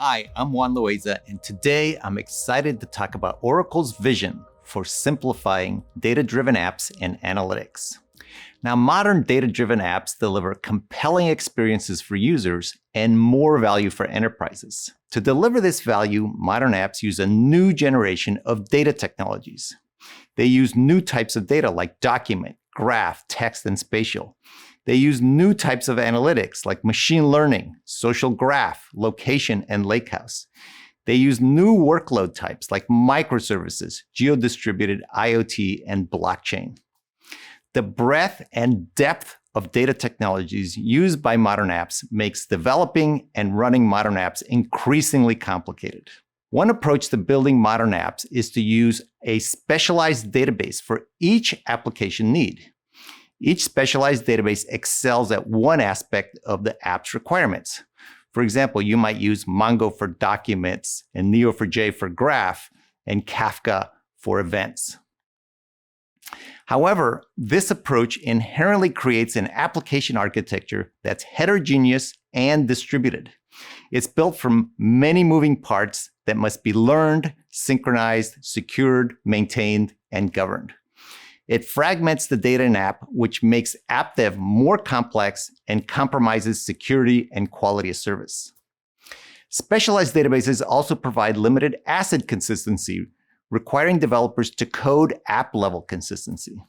Hi, I'm Juan Loaiza, and today I'm excited to talk about Oracle's vision for simplifying data-driven apps and analytics. Now, modern data-driven apps deliver compelling experiences for users and more value for enterprises. To deliver this value, modern apps use a new generation of data technologies. They use new types of data like document, graph, text, and spatial. They use new types of analytics like machine learning, social graph, location, and lakehouse. They use new workload types like microservices, geo-distributed IoT, and blockchain. The breadth and depth of data technologies used by modern apps makes developing and running modern apps increasingly complicated. One approach to building modern apps is to use a specialized database for each application need. Each specialized database excels at one aspect of the app's requirements. For example, you might use Mongo for documents and Neo4j for graph and Kafka for events. However, this approach inherently creates an application architecture that's heterogeneous and distributed. It's built from many moving parts that must be learned, synchronized, secured, maintained, and governed. It fragments the data in app, which makes app dev more complex and compromises security and quality of service. Specialized databases also provide limited ACID consistency, requiring developers to code app-level consistency.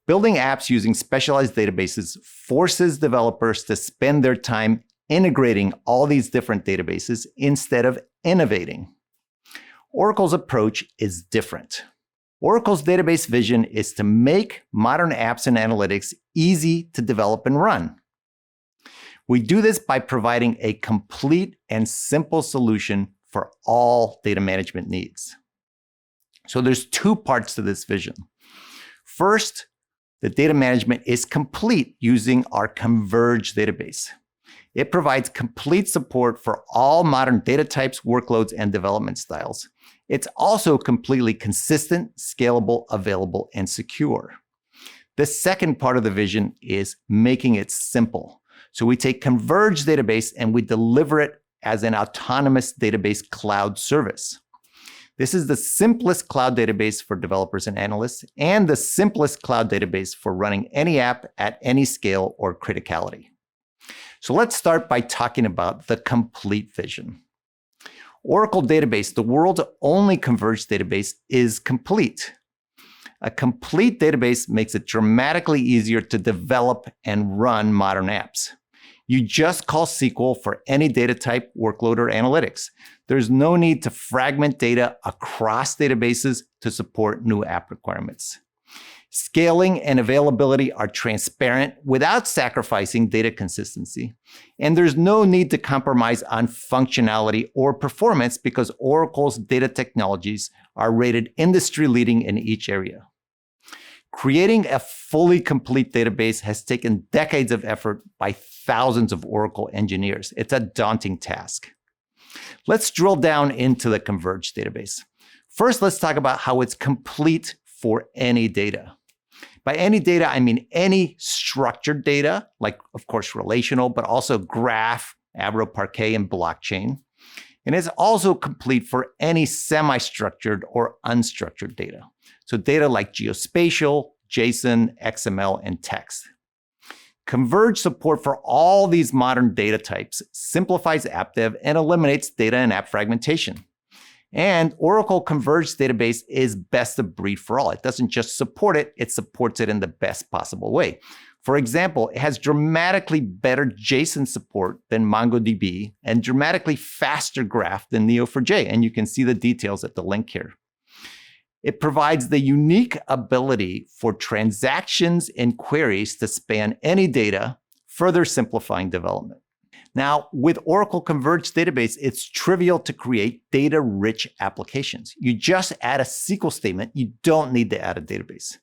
Building apps using specialized databases forces developers to spend their time integrating all these different databases instead of innovating. Oracle's approach is different. Oracle's database vision is to make modern apps and analytics easy to develop and run. We do this by providing a complete and simple solution for all data management needs. So there's two parts to this vision. First, the data management is complete using our Converge database. It provides complete support for all modern data types, workloads, and development styles. It's also completely consistent, scalable, available, and secure. The second part of the vision is making it simple. So we take Converge database and we deliver it as an autonomous database cloud service. This is the simplest cloud database for developers and analysts, and the simplest cloud database for running any app at any scale or criticality. So let's start by talking about the complete vision. Oracle Database, the world's only converged database, is complete. A complete database makes it dramatically easier to develop and run modern apps. You just call SQL for any data type, workload, or analytics. There's no need to fragment data across databases to support new app requirements. Scaling and availability are transparent without sacrificing data consistency. And there's no need to compromise on functionality or performance because Oracle's data technologies are rated industry-leading in each area. Creating a fully complete database has taken decades of effort by thousands of Oracle engineers. It's a daunting task. Let's drill down into the Converge database. First, let's talk about how it's complete for any data. By any data, I mean any structured data, like, of course, relational, but also graph, Avro, Parquet, and blockchain. And it's also complete for any semi-structured or unstructured data. So data like geospatial, JSON, XML, and text. Converge support for all these modern data types simplifies app dev and eliminates data and app fragmentation. And Oracle Converge database is best of breed for all. It doesn't just support it, it supports it in the best possible way. For example, it has dramatically better JSON support than MongoDB and dramatically faster graph than Neo4j, and you can see the details at the link here. It provides the unique ability for transactions and queries to span any data, further simplifying development. Now, with Oracle Converge database, it's trivial to create data-rich applications. You just add a SQL statement. You don't need to add a database.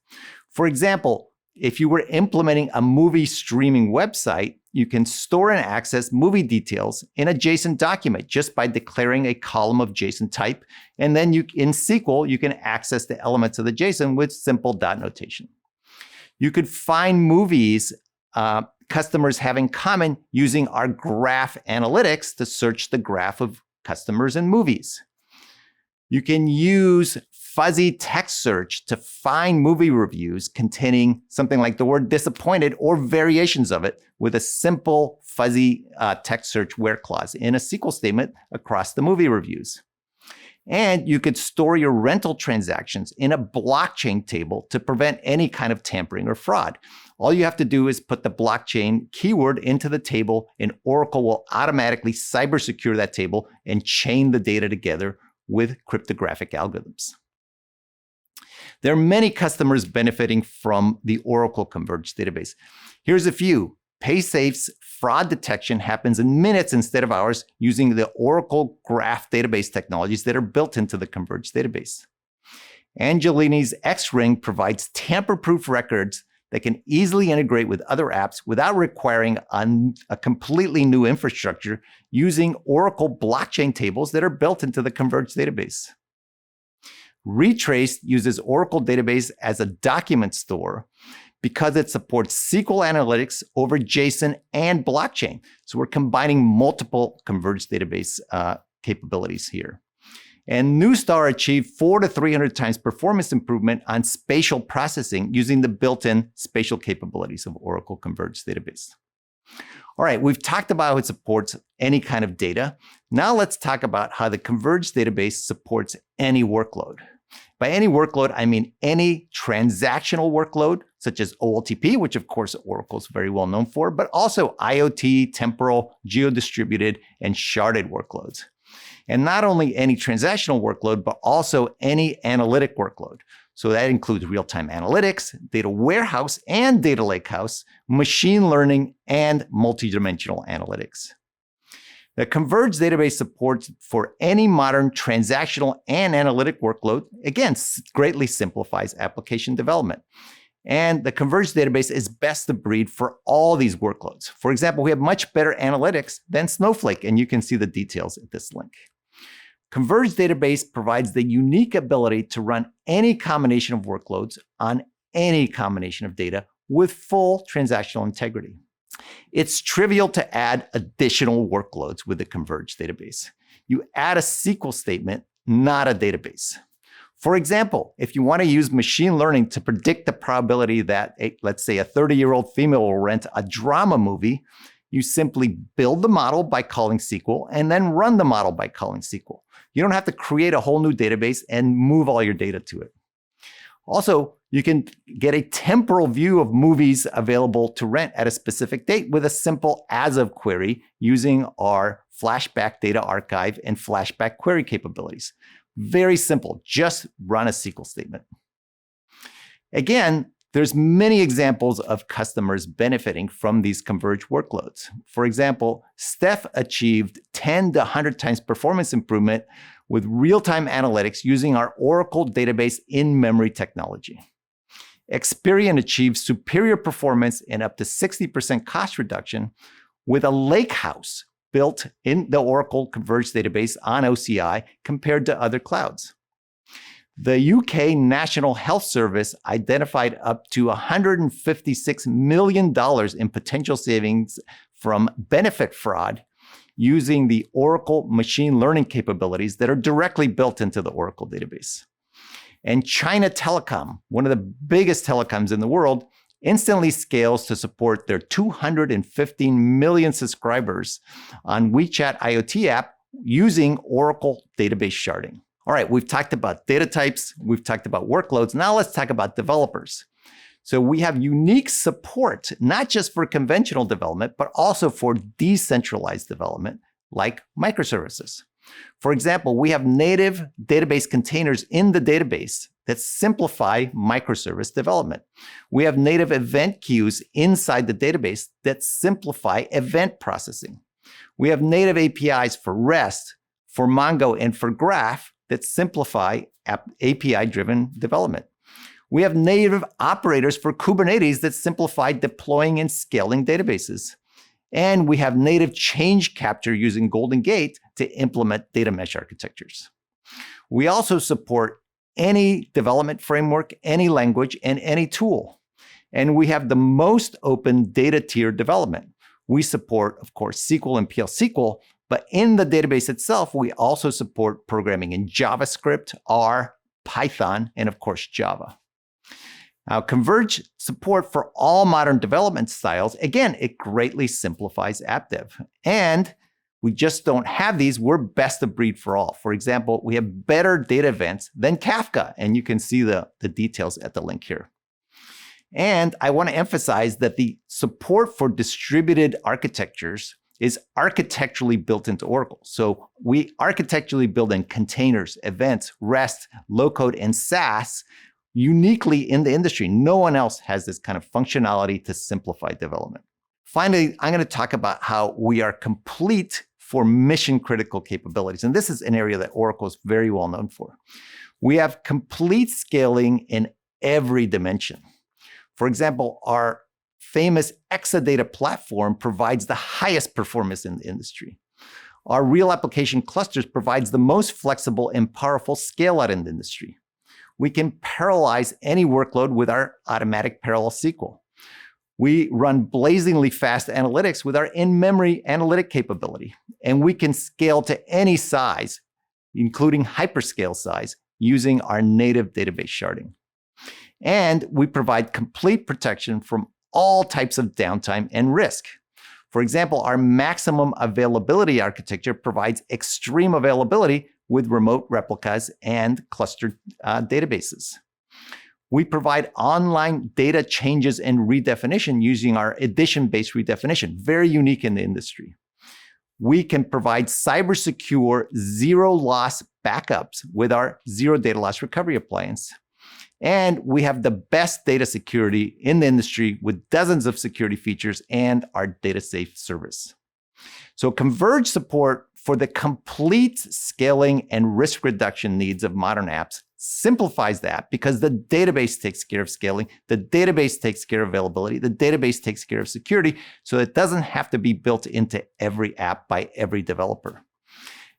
For example, if you were implementing a movie streaming website, you can store and access movie details in a JSON document just by declaring a column of JSON type. And then in SQL, you can access the elements of the JSON with simple dot notation. You could find movies customers have in common using our graph analytics to search the graph of customers and movies. You can use fuzzy text search to find movie reviews containing something like the word disappointed or variations of it with a simple fuzzy text search where clause in a SQL statement across the movie reviews. And you could store your rental transactions in a blockchain table to prevent any kind of tampering or fraud. All you have to do is put the blockchain keyword into the table, and Oracle will automatically cyber secure that table and chain the data together with cryptographic algorithms. There are many customers benefiting from the Oracle Converged database. Here's a few. PaySafe's fraud detection happens in minutes instead of hours using the Oracle Graph database technologies that are built into the Converged database. Angelini's X-Ring provides tamper-proof records that can easily integrate with other apps without requiring a completely new infrastructure using Oracle blockchain tables that are built into the Converged database. Retraced uses Oracle database as a document store because it supports SQL analytics over JSON and blockchain. So we're combining multiple Converged database capabilities here. And Newstar achieved 400 to 300 times performance improvement on spatial processing using the built-in spatial capabilities of Oracle Converged database. All right, we've talked about how it supports any kind of data. Now let's talk about how the Converged database supports any workload. By any workload, I mean any transactional workload, such as OLTP, which of course Oracle is very well known for, but also IoT, temporal, geo-distributed, and sharded workloads. And not only any transactional workload, but also any analytic workload. So that includes real-time analytics, data warehouse and data lakehouse, machine learning, and multidimensional analytics. The Converged database supports for any modern transactional and analytic workload, again, greatly simplifies application development. And the Converged database is best of breed for all these workloads. For example, we have much better analytics than Snowflake, and you can see the details at this link. Converged database provides the unique ability to run any combination of workloads on any combination of data with full transactional integrity. It's trivial to add additional workloads with the Converged database. You add a SQL statement, not a database. For example, if you want to use machine learning to predict the probability that, let's say, a 30-year-old female will rent a drama movie, you simply build the model by calling SQL and then run the model by calling SQL. You don't have to create a whole new database and move all your data to it. Also, you can get a temporal view of movies available to rent at a specific date with a simple as-of query using our flashback data archive and flashback query capabilities. Very simple, just run a SQL statement. Again, there's many examples of customers benefiting from these converged workloads. For example, Steph achieved 10 to 100 times performance improvement with real-time analytics using our Oracle database in-memory technology. Experian achieved superior performance and up to 60% cost reduction with a lakehouse built in the Oracle Converged database on OCI compared to other clouds. The UK National Health Service identified up to $156 million in potential savings from benefit fraud using the Oracle machine learning capabilities that are directly built into the Oracle database. And China Telecom, one of the biggest telecoms in the world, instantly scales to support their 215 million subscribers on WeChat IoT app using Oracle database sharding. All right, we've talked about data types, we've talked about workloads. Now let's talk about developers. So we have unique support, not just for conventional development, but also for decentralized development like microservices. For example, we have native database containers in the database that simplify microservice development. We have native event queues inside the database that simplify event processing. We have native APIs for REST, for Mongo, and for Graph that simplify API-driven development. We have native operators for Kubernetes that simplify deploying and scaling databases. And we have native change capture using Golden Gate to implement data mesh architectures. We also support any development framework, any language, and any tool. And we have the most open data tier development. We support, of course, SQL and PL/SQL, but in the database itself, we also support programming in JavaScript, R, Python, and of course, Java. Now, Converge support for all modern development styles, again, it greatly simplifies app dev. And we just don't have these. We're best of breed for all. For example, we have better data events than Kafka, and you can see the details at the link here. And I want to emphasize that the support for distributed architectures is architecturally built into Oracle. So we architecturally build in containers, events, REST, low-code, and SaaS uniquely in the industry. No one else has this kind of functionality to simplify development. Finally, I'm going to talk about how we are complete for mission-critical capabilities. And this is an area that Oracle is very well known for. We have complete scaling in every dimension. For example, our famous Exadata platform provides the highest performance in the industry. Our real application clusters provides the most flexible and powerful scale-out in the industry. We can parallelize any workload with our automatic parallel SQL. We run blazingly fast analytics with our in-memory analytic capability, and we can scale to any size, including hyperscale size, using our native database sharding. And we provide complete protection from all types of downtime and risk. For example, our maximum availability architecture provides extreme availability with remote replicas and clustered databases. We provide online data changes and redefinition using our edition-based redefinition, very unique in the industry. We can provide cyber-secure zero-loss backups with our zero data loss recovery appliance. And we have the best data security in the industry with dozens of security features and our data safe service. So Converge support for the complete scaling and risk reduction needs of modern apps simplifies that because the database takes care of scaling, the database takes care of availability, the database takes care of security, so it doesn't have to be built into every app by every developer.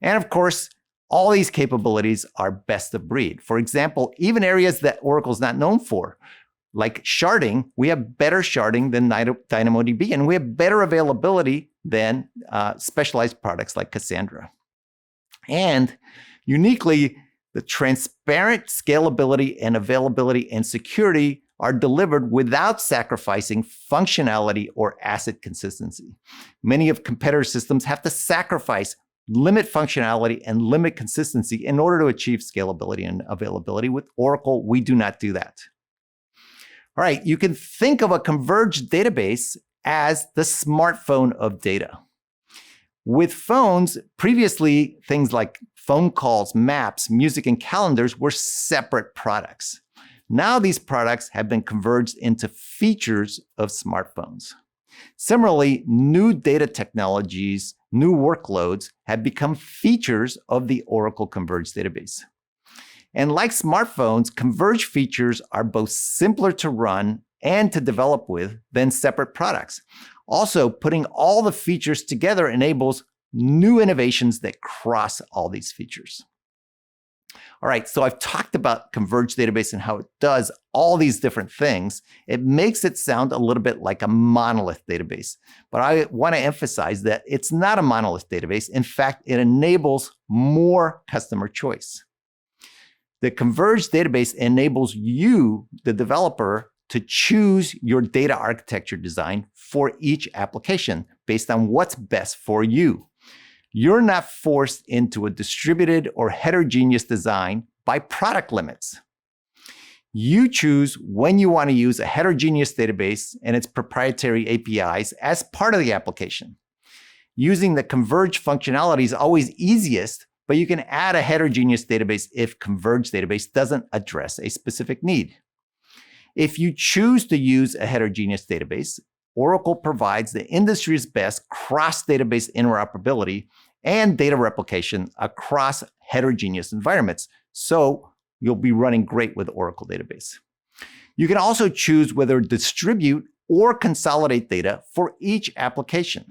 And of course, all these capabilities are best of breed. For example, even areas that Oracle's not known for, like sharding, we have better sharding than DynamoDB, and we have better availability than specialized products like Cassandra. And uniquely, the transparent scalability and availability and security are delivered without sacrificing functionality or asset consistency. Many of competitor systems have to sacrifice, limit functionality, and limit consistency in order to achieve scalability and availability. With Oracle, we do not do that. All right, you can think of a converged database as the smartphone of data. With phones, previously, things like phone calls, maps, music, and calendars were separate products. Now these products have been converged into features of smartphones. Similarly, new data technologies, new workloads have become features of the Oracle Converged database. And like smartphones, converged features are both simpler to run and to develop with than separate products. Also, putting all the features together enables new innovations that cross all these features. All right, so I've talked about converged database and how it does all these different things. It makes it sound a little bit like a monolith database, but I want to emphasize that it's not a monolith database. In fact, it enables more customer choice. The converged database enables you, the developer, to choose your data architecture design for each application based on what's best for you. You're not forced into a distributed or heterogeneous design by product limits. You choose when you want to use a heterogeneous database and its proprietary APIs as part of the application. Using the converged functionality is always easiest, but you can add a heterogeneous database if converged database doesn't address a specific need. If you choose to use a heterogeneous database, Oracle provides the industry's best cross-database interoperability and data replication across heterogeneous environments. So you'll be running great with Oracle database. You can also choose whether to distribute or consolidate data for each application.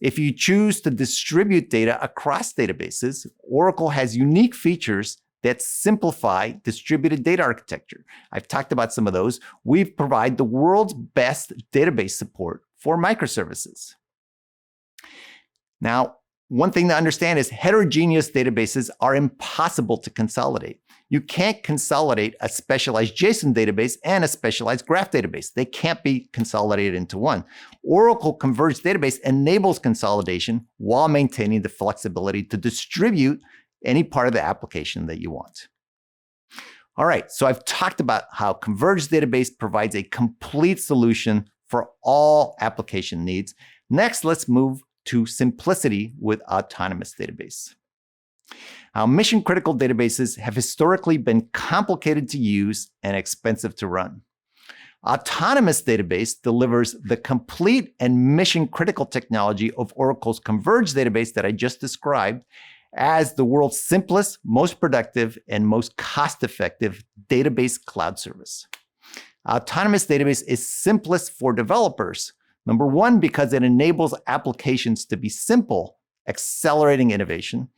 If you choose to distribute data across databases, Oracle has unique features that simplify distributed data architecture. I've talked about some of those. We provide the world's best database support for microservices. Now, one thing to understand is heterogeneous databases are impossible to consolidate. You can't consolidate a specialized JSON database and a specialized graph database. They can't be consolidated into one. Oracle Converged Database enables consolidation while maintaining the flexibility to distribute any part of the application that you want. All right, so I've talked about how Converged Database provides a complete solution for all application needs. Next, let's move to simplicity with Autonomous Database. Now, mission-critical databases have historically been complicated to use and expensive to run. Autonomous Database delivers the complete and mission-critical technology of Oracle's Converged Database that I just described as the world's simplest, most productive, and most cost-effective database cloud service. Autonomous Database is simplest for developers. Number one, because it enables applications to be simple, accelerating innovation.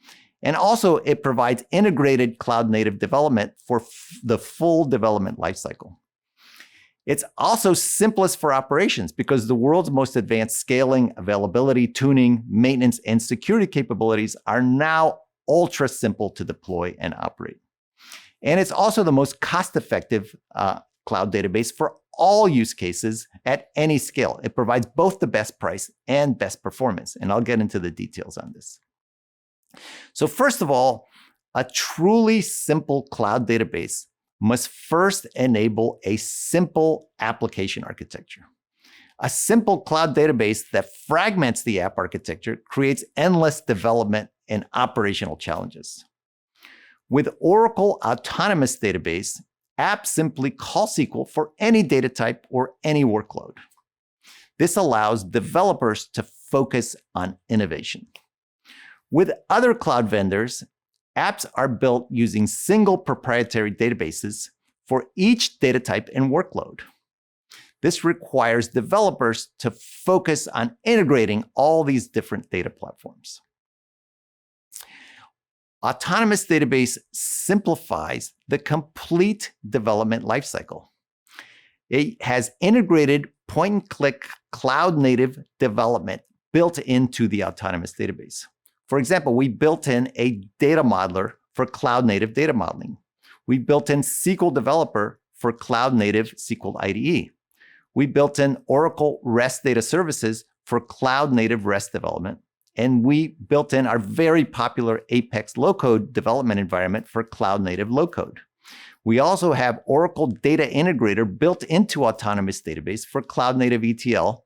And also, it provides integrated cloud-native development for the full development lifecycle. It's also simplest for operations because the world's most advanced scaling, availability, tuning, maintenance, and security capabilities are now ultra simple to deploy and operate. And it's also the most cost-effective cloud database for all use cases at any scale. It provides both the best price and best performance, and I'll get into the details on this. So first of all, a truly simple cloud database must first enable a simple application architecture. A simple cloud database that fragments the app architecture creates endless development and operational challenges. With Oracle Autonomous Database, apps simply call SQL for any data type or any workload. This allows developers to focus on innovation. With other cloud vendors, apps are built using single proprietary databases for each data type and workload. This requires developers to focus on integrating all these different data platforms. Autonomous Database simplifies the complete development lifecycle. It has integrated point-and-click cloud-native development built into the Autonomous Database. For example, we built in a data modeler for cloud-native data modeling. We built in SQL Developer for cloud-native SQL IDE. We built in Oracle REST Data Services for cloud-native REST development. And we built in our very popular Apex low-code development environment for cloud-native low-code. We also have Oracle Data Integrator built into Autonomous Database for cloud-native ETL.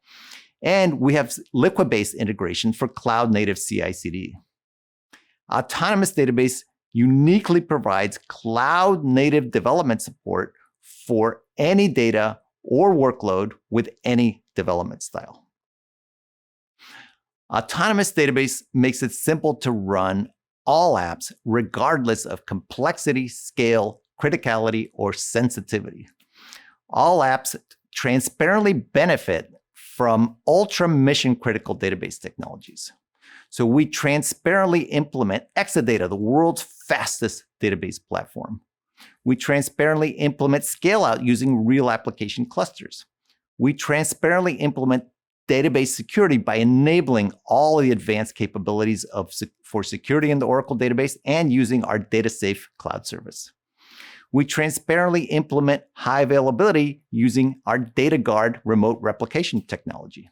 And we have Liquid-based integration for cloud-native CI/CD. Autonomous Database uniquely provides cloud-native development support for any data or workload with any development style. Autonomous Database makes it simple to run all apps regardless of complexity, scale, criticality, or sensitivity. All apps transparently benefit from ultra mission critical database technologies. So we transparently implement Exadata, the world's fastest database platform. We transparently implement scale-out using real application clusters. We transparently implement database security by enabling all the advanced capabilities for security in the Oracle database and using our DataSafe cloud service. We transparently implement high availability using our DataGuard remote replication technology.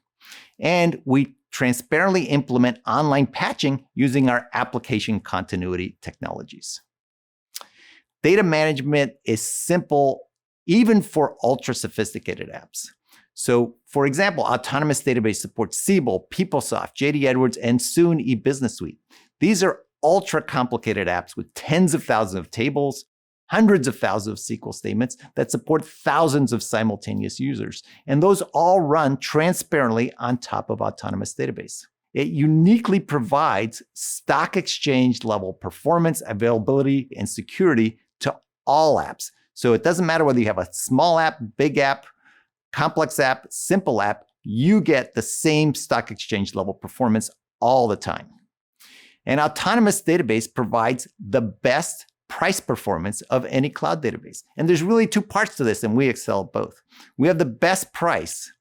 And we transparently implement online patching using our application continuity technologies. Data management is simple even for ultra sophisticated apps. So, for example, Autonomous Database supports Siebel, PeopleSoft, JD Edwards, and soon eBusiness Suite. These are ultra complicated apps with tens of thousands of tables, hundreds of thousands of SQL statements that support thousands of simultaneous users. And those all run transparently on top of Autonomous Database. It uniquely provides stock exchange level performance, availability, and security to all apps. So it doesn't matter whether you have a small app, big app, complex app, simple app, you get the same stock exchange level performance all the time. And Autonomous Database provides the best price performance of any cloud database. And there's really two parts to this, and we excel at both. We have the best price.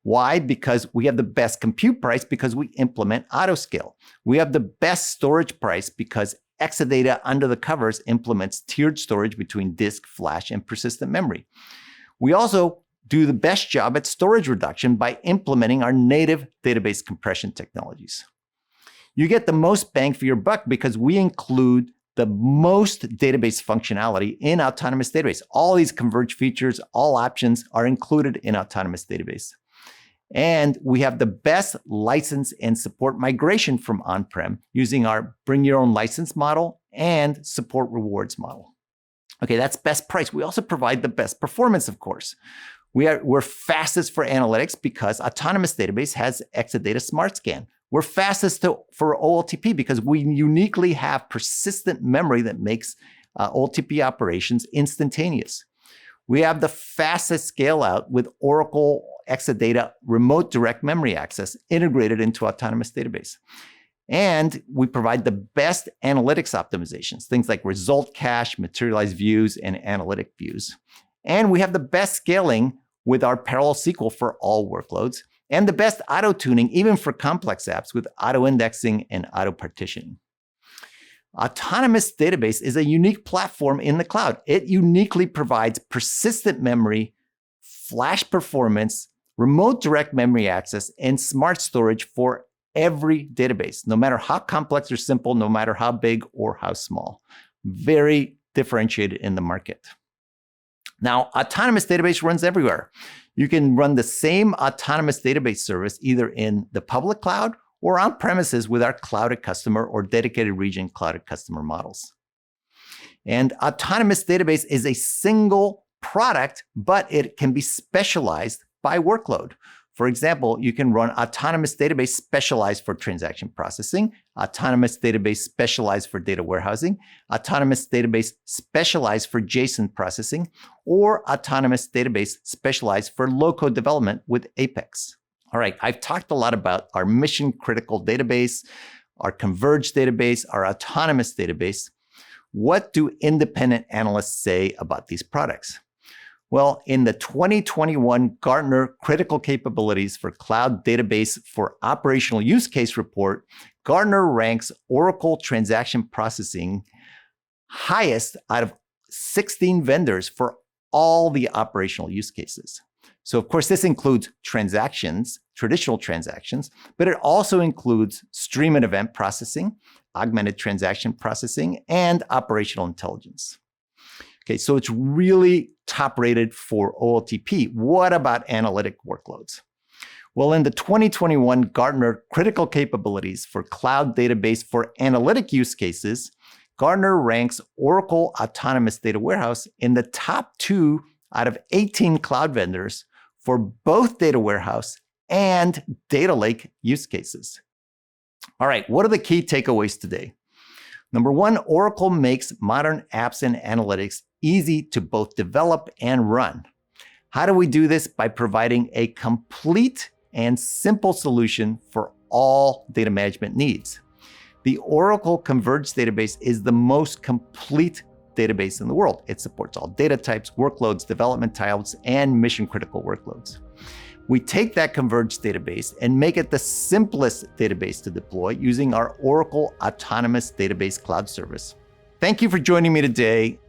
Why? Because we have the best compute price because we implement autoscale. We have the best storage price because Exadata under the covers implements tiered storage between disk, flash, and persistent memory. We also do the best job at storage reduction by implementing our native database compression technologies. You get the most bang for your buck because we include the most database functionality in Autonomous Database. All these converged features, all options are included in Autonomous Database. And we have the best license and support migration from on-prem using our bring your own license model and support rewards model. Okay, that's best price. We also provide the best performance, of course. We're fastest for analytics because Autonomous Database has Exadata Smart Scan. We're fastest for OLTP because we uniquely have persistent memory that makes OLTP operations instantaneous. We have the fastest scale out with Oracle Exadata Remote Direct Memory Access integrated into Autonomous Database. And we provide the best analytics optimizations, things like result cache, materialized views, and analytic views. And we have the best scaling with our parallel SQL for all workloads, and the best auto-tuning even for complex apps with auto-indexing and auto-partitioning. Autonomous Database is a unique platform in the cloud. It uniquely provides persistent memory, flash performance, remote direct memory access, and smart storage for every database, no matter how complex or simple, no matter how big or how small. Very differentiated in the market. Now, Autonomous Database runs everywhere. You can run the same Autonomous Database service either in the public cloud or on premises with our Cloud@Customer or dedicated region Cloud@Customer models. And Autonomous Database is a single product, but it can be specialized by workload. For example, you can run Autonomous Database specialized for transaction processing, Autonomous Database specialized for data warehousing, Autonomous Database specialized for JSON processing, or Autonomous Database specialized for low-code development with Apex. All right, I've talked a lot about our mission-critical database, our converged database, our Autonomous Database. What do independent analysts say about these products? Well, in the 2021 Gartner Critical Capabilities for Cloud Database for Operational Use Case report, Gartner ranks Oracle Transaction Processing highest out of 16 vendors for all the operational use cases. So, of course, this includes transactions, traditional transactions, but it also includes stream and event processing, augmented transaction processing, and operational intelligence. Okay, so it's really top rated for OLTP. What about analytic workloads? Well, in the 2021 Gartner Critical Capabilities for Cloud Database for Analytic Use Cases, Gartner ranks Oracle Autonomous Data Warehouse in the top 2 out of 18 cloud vendors for both data warehouse and data lake use cases. All right, what are the key takeaways today? Number 1, Oracle makes modern apps and analytics easy to both develop and run. How do we do this? By providing a complete and simple solution for all data management needs. The Oracle Converged Database is the most complete database in the world. It supports all data types, workloads, development types, and mission-critical workloads. We take that converged database and make it the simplest database to deploy using our Oracle Autonomous Database Cloud Service. Thank you for joining me today.